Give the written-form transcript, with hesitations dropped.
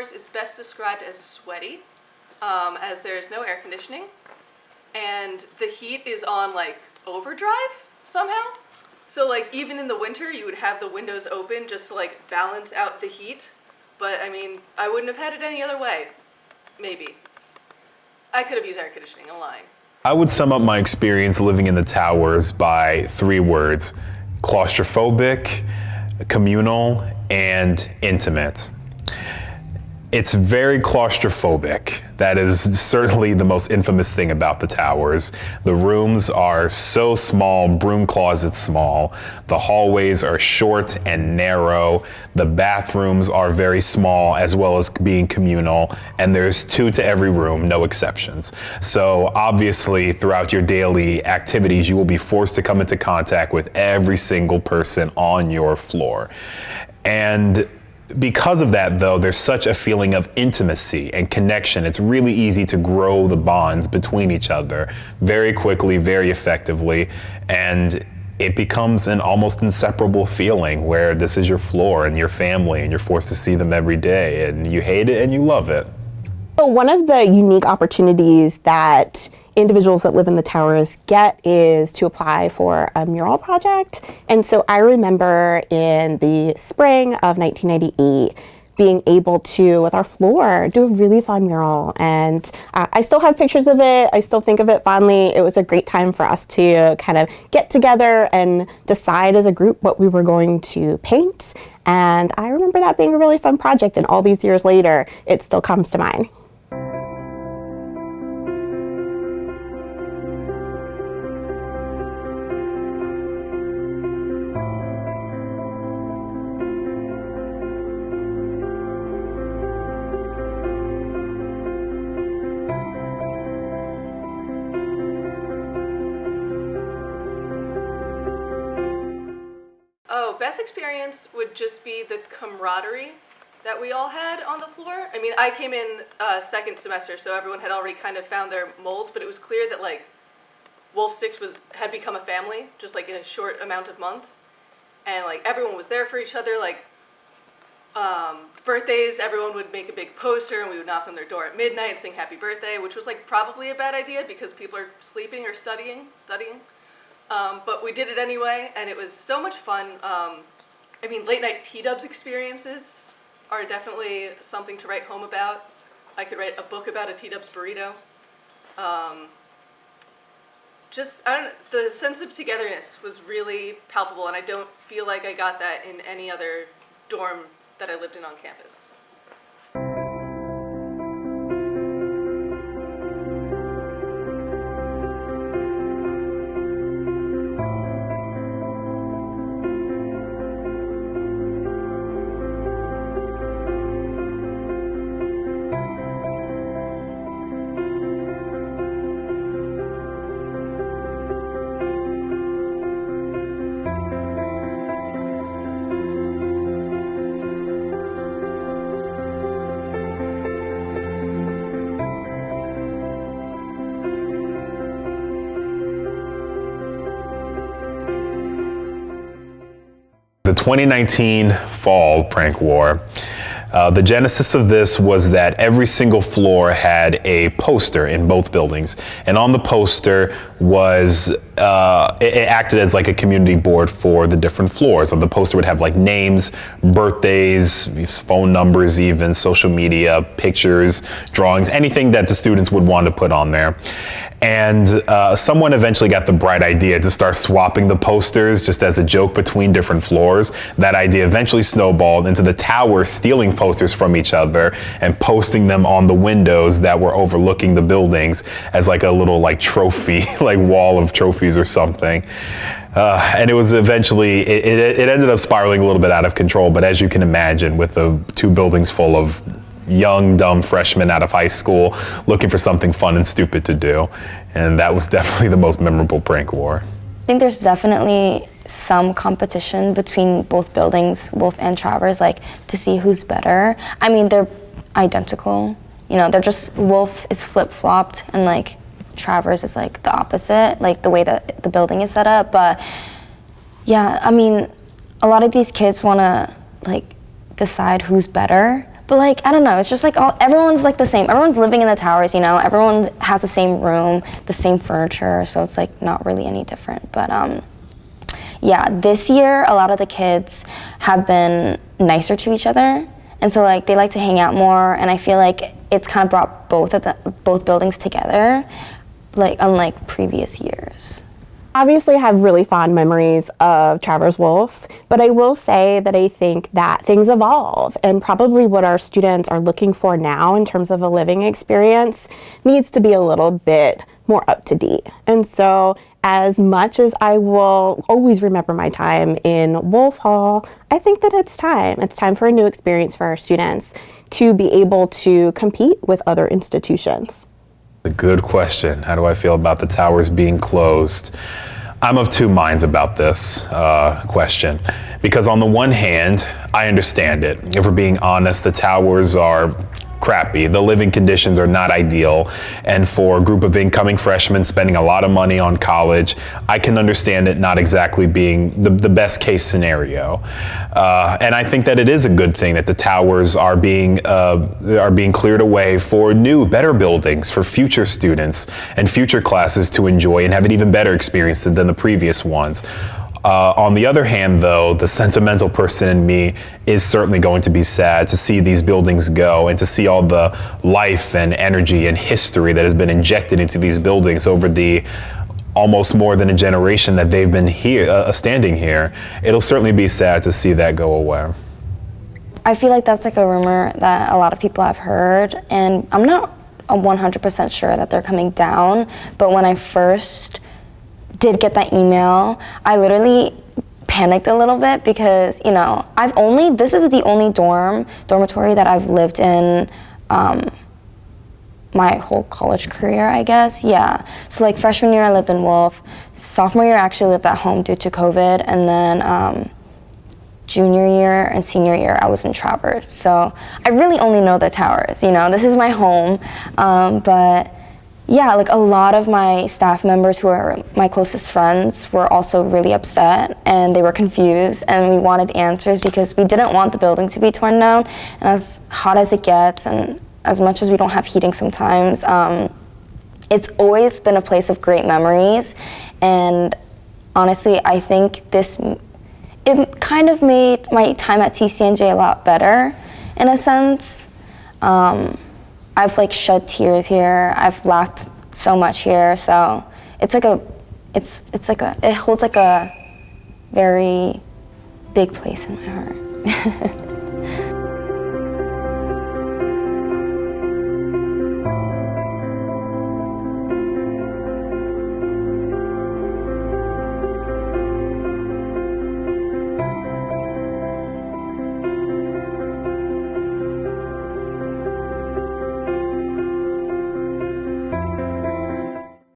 Towers is best described as sweaty, as there's no air conditioning, and the heat is on like overdrive somehow. So like even in the winter, you would have the windows open just to like balance out the heat. But I mean, I wouldn't have had it any other way. Maybe. I could have used air conditioning, I'm lying. I would sum up my experience living in the towers by 3 words: claustrophobic, communal, and intimate. It's very claustrophobic. That is certainly the most infamous thing about the towers. The rooms are so small, broom closets small. The hallways are short and narrow. The bathrooms are very small as well as being communal. And there's 2 to every room, no exceptions. So obviously throughout your daily activities, you will be forced to come into contact with every single person on your floor. And because of that, though, there's such a feeling of intimacy and connection. It's really easy to grow the bonds between each other very quickly, very effectively, and it becomes an almost inseparable feeling where this is your floor and your family and you're forced to see them every day and you hate it and you love it. So one of the unique opportunities that individuals that live in the towers get is to apply for a mural project. And so I remember in the spring of 1998 being able to, with our floor, do a really fun mural. And I still have pictures of it. I still think of it fondly. It was a great time for us to kind of get together and decide as a group what we were going to paint. And I remember that being a really fun project. And all these years later, it still comes to mind. Oh, best experience would just be the camaraderie that we all had on the floor. I mean, I came in second semester, so everyone had already kind of found their mold, but it was clear that like Wolfe 6 had become a family just like in a short amount of months. And like everyone was there for each other. Like birthdays, everyone would make a big poster and we would knock on their door at midnight and sing happy birthday, which was like probably a bad idea because people are sleeping or studying. But we did it anyway, and it was so much fun. I mean, late night T-dubs experiences are definitely something to write home about. I could write a book about a T-dubs burrito. The sense of togetherness was really palpable, and I don't feel like I got that in any other dorm that I lived in on campus. The 2019 fall prank war. The genesis of this was that every single floor had a poster in both buildings, and on the poster was it acted as like a community board for the different floors. So the poster would have like names, birthdays, phone numbers, even social media, pictures, drawings, anything that the students would want to put on there. And someone eventually got the bright idea to start swapping the posters just as a joke between different floors. That idea eventually snowballed into the tower stealing posters from each other and posting them on the windows that were overlooking the buildings as like a little like trophy, like wall of trophies or something. And it was eventually, it ended up spiraling a little bit out of control. But as you can imagine, with the 2 buildings full of young, dumb freshmen out of high school looking for something fun and stupid to do. And that was definitely the most memorable prank war. I think there's definitely some competition between both buildings, Wolfe and Travers, like to see who's better. I mean, they're identical. You know, they're just, Wolfe is flip-flopped and like Travers is like the opposite, like the way that the building is set up. But yeah, I mean, a lot of these kids want to like decide who's better, But like, I don't know, it's just like everyone's like the same. Everyone's living in the towers, you know, everyone has the same room, the same furniture, so it's like not really any different. But yeah, this year a lot of the kids have been nicer to each other, and so like they like to hang out more, and I feel like it's kind of brought both buildings together, like unlike previous years. Obviously, I have really fond memories of Travers Wolfe, but I will say that I think that things evolve, and probably what our students are looking for now in terms of a living experience needs to be a little bit more up to date. And so, as much as I will always remember my time in Wolfe Hall, I think that it's time. It's time for a new experience for our students to be able to compete with other institutions. A good question. How do I feel about the towers being closed? I'm of two minds about this question, because on the one hand, I understand it. If we're being honest, the towers are crappy. The living conditions are not ideal. And for a group of incoming freshmen spending a lot of money on college, I can understand it not exactly being the best case scenario. And I think that it is a good thing that the towers are being cleared away for new, better buildings for future students and future classes to enjoy and have an even better experience than the previous ones. On the other hand, though, the sentimental person in me is certainly going to be sad to see these buildings go and to see all the life and energy and history that has been injected into these buildings over the almost more than a generation that they've been here, standing here. It'll certainly be sad to see that go away. I feel like that's like a rumor that a lot of people have heard, and I'm not 100% sure that they're coming down, but when I first did get that email, I literally panicked a little bit because, you know, this is the only dormitory that I've lived in my whole college career, I guess. Yeah. So like freshman year I lived in Wolfe, sophomore year I actually lived at home due to COVID, and then junior year and senior year I was in Travers. So I really only know the towers, you know, this is my home, but yeah, like a lot of my staff members who are my closest friends were also really upset, and they were confused, and we wanted answers because we didn't want the building to be torn down. And as hot as it gets, and as much as we don't have heating sometimes, it's always been a place of great memories. And honestly, I think it kind of made my time at TCNJ a lot better in a sense. I've like shed tears here. I've laughed so much here. So it holds like a very big place in my heart.